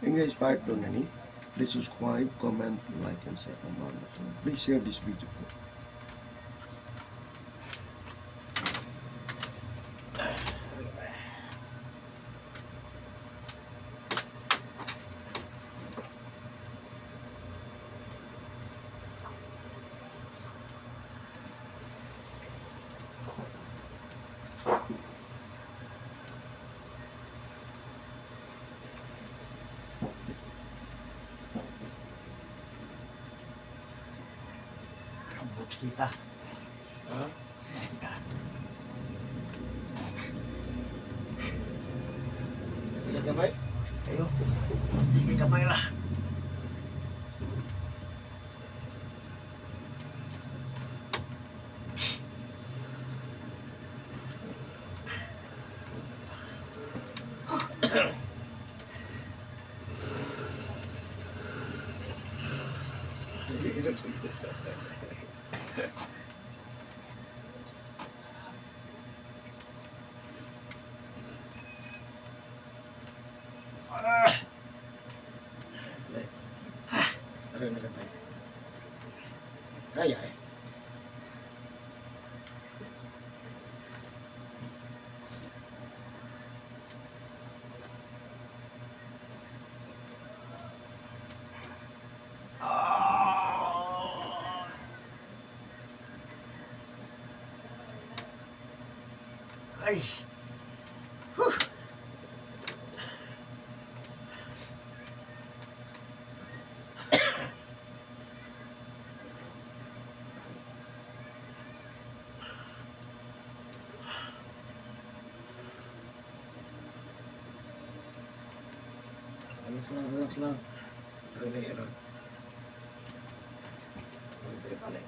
And guys, part 2 na ni. Please subscribe, comment, like, and share. Please share this video po. Kabut kita. Ha? Kita. Sakit kamay? Ayo. Hindi kamay lah. Ano na kamay? Kaya eh. Ay. Relax lang. Ano na yun? Balik.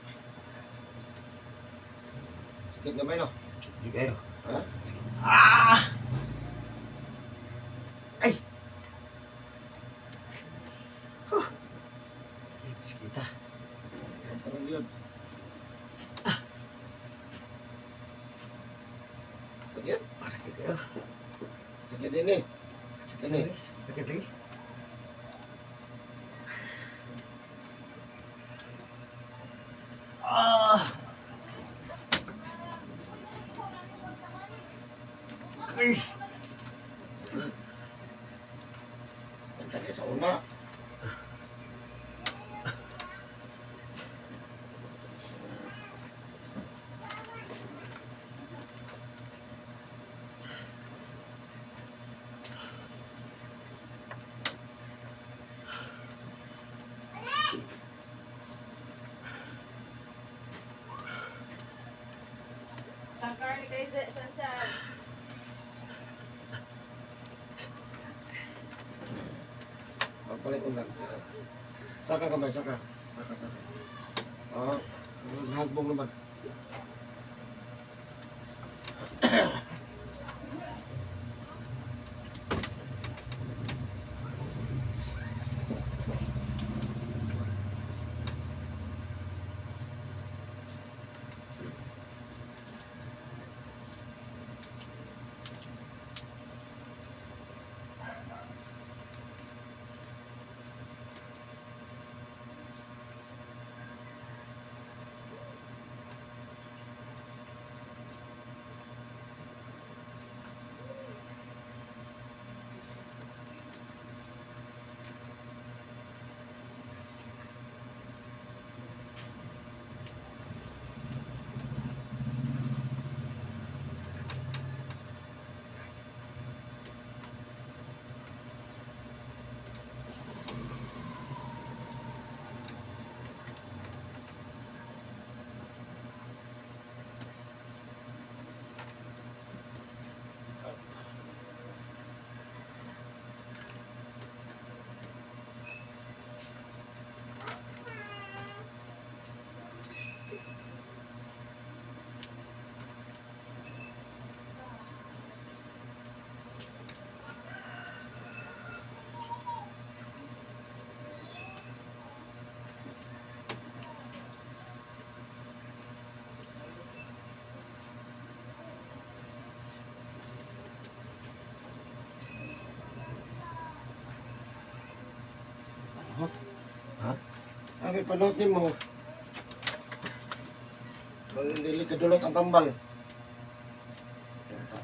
Sakit kamay no? Sakit juga yo. Ha? Ah! Ay. Kita. Ang parang yun. Sakit? Sakit yo. Sakit din eh. Sini. Sakit lagi. Ah. Ay. Punta kayo sa una. Sakar ni kay Sanchez. Palit ulang. Saka kamay, saka. Saka. Oh, nahagbong naman. Panot. Ha? Sabi, panotin mo. Dili kadulot ang tambal. Yan ta.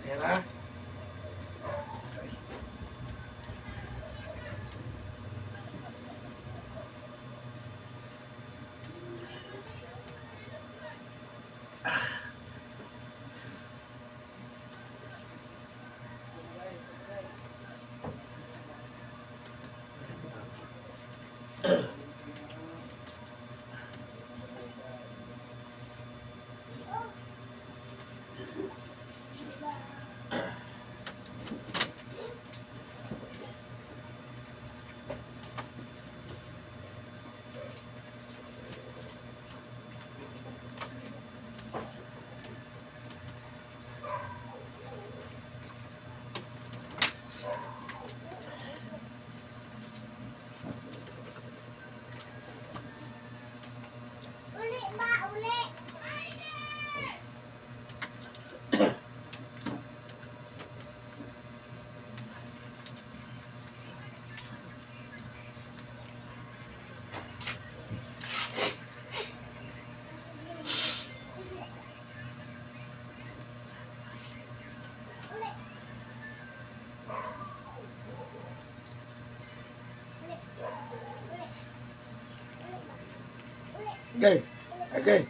Ayan na. Okay. Okay. Okay.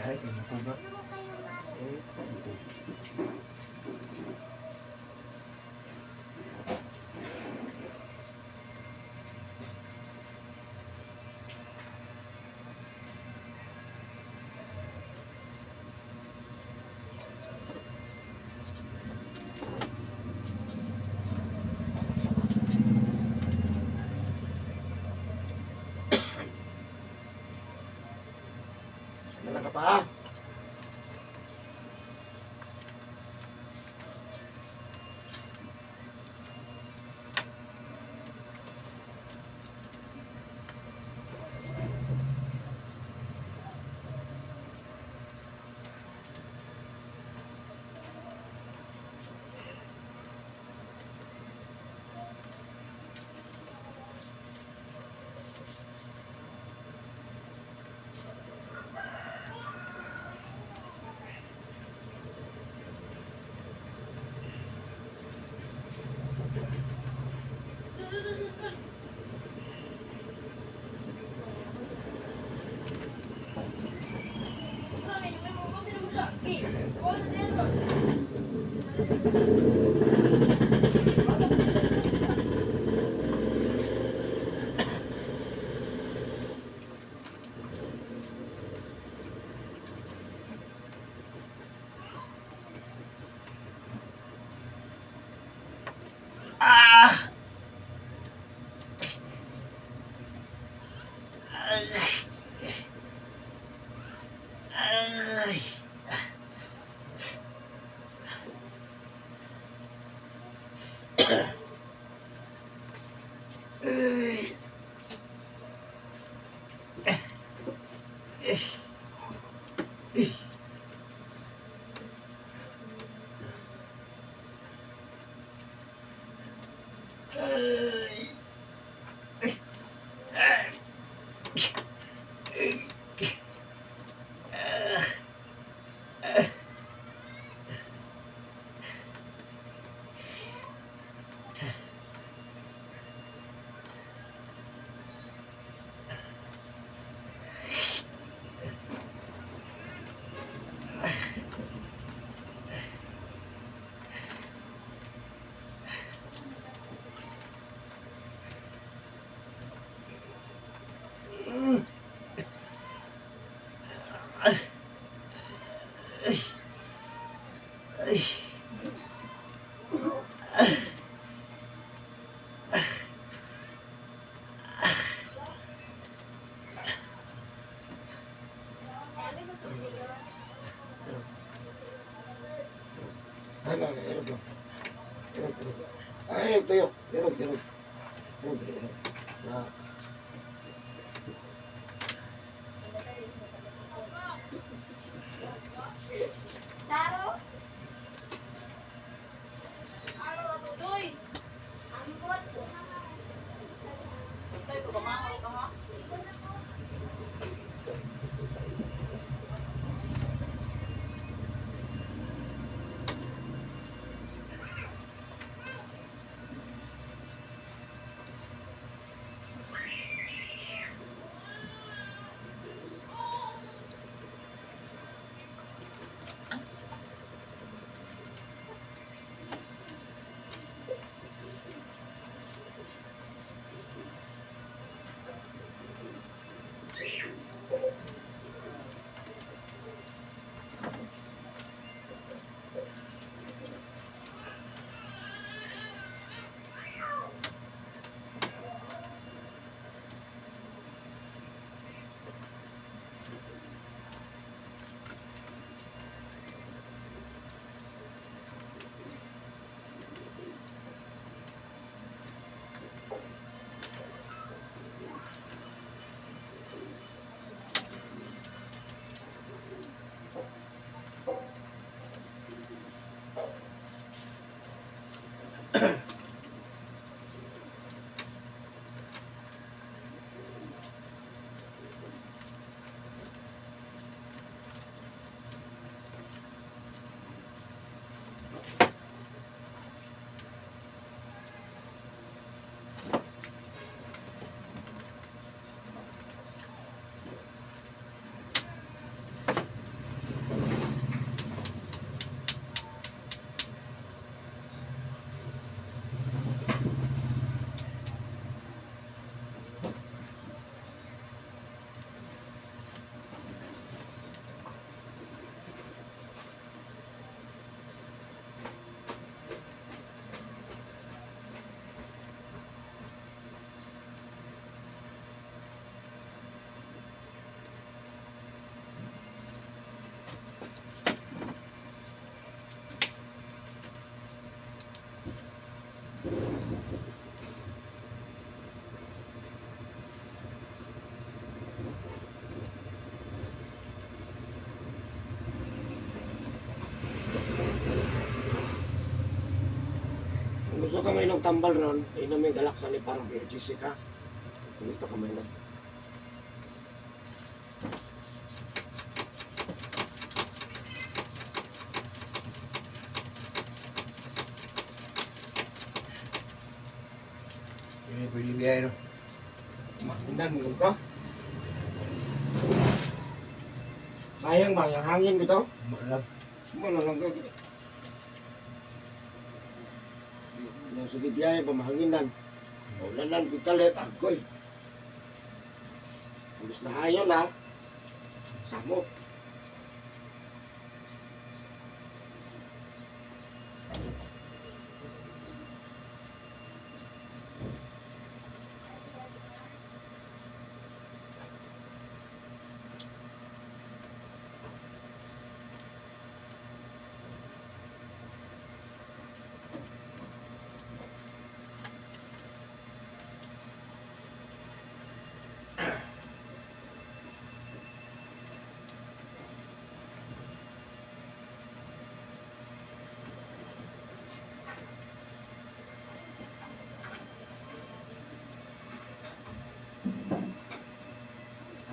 Ay, nakuha. Sana ka pa. Ah! Ay! Ay! Ay! Ano, irog lang. Irog. Ay, tuyo. Irog. Irog. Na. Charo? Ano na tutoy? Tutoy, kumahaw ka ha? ka may nang tambal ron, ay na may galak sa ni parang BGC ka. Gusto ka may nang. Ini pwede biyahe no. Makindan mo ka. Sayang ba, yung hangin ko to? Malam. Malalang ka. Yung sige biyahe ba mahanginan. Ulanan ko kalit, agoy. Alis na hayo na. Samot.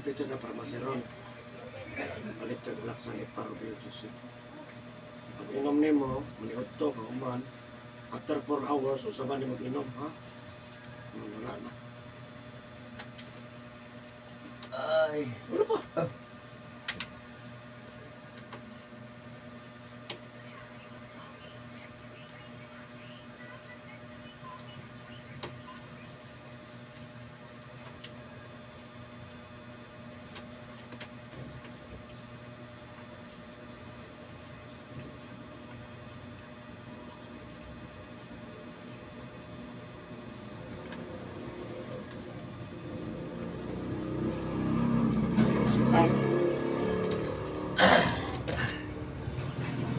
Kapit ka parmaseron. Palit ka galak sa iparo BGC. Pag inom ni mo, maliot to, kauman. After 4 hours, usaban ni mag-inom, ha? Wala na. Ay. Wala pa.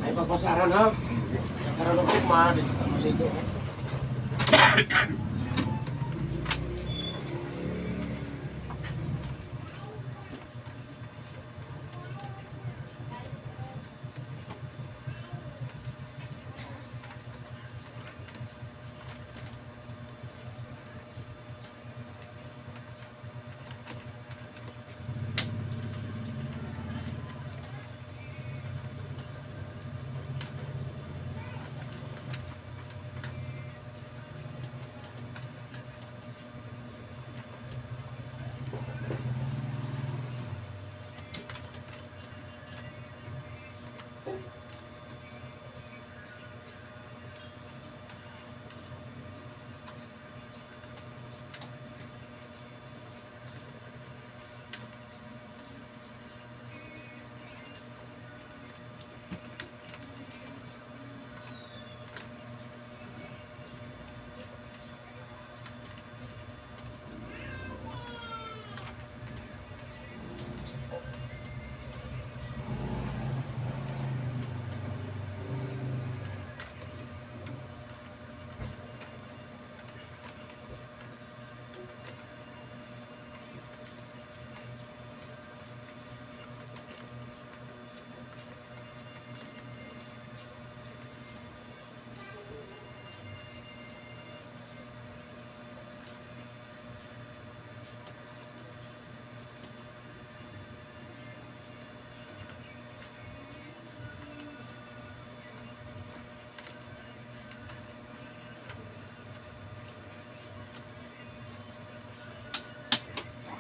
Ay, pagpasaran ha. Karoon ako ma, di sa kamaligo.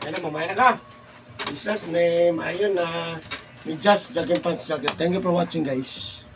Kaya na, mamaya na ka. Isas na maayon na ni Just Jagin Pants Jacket. Thank you for watching guys.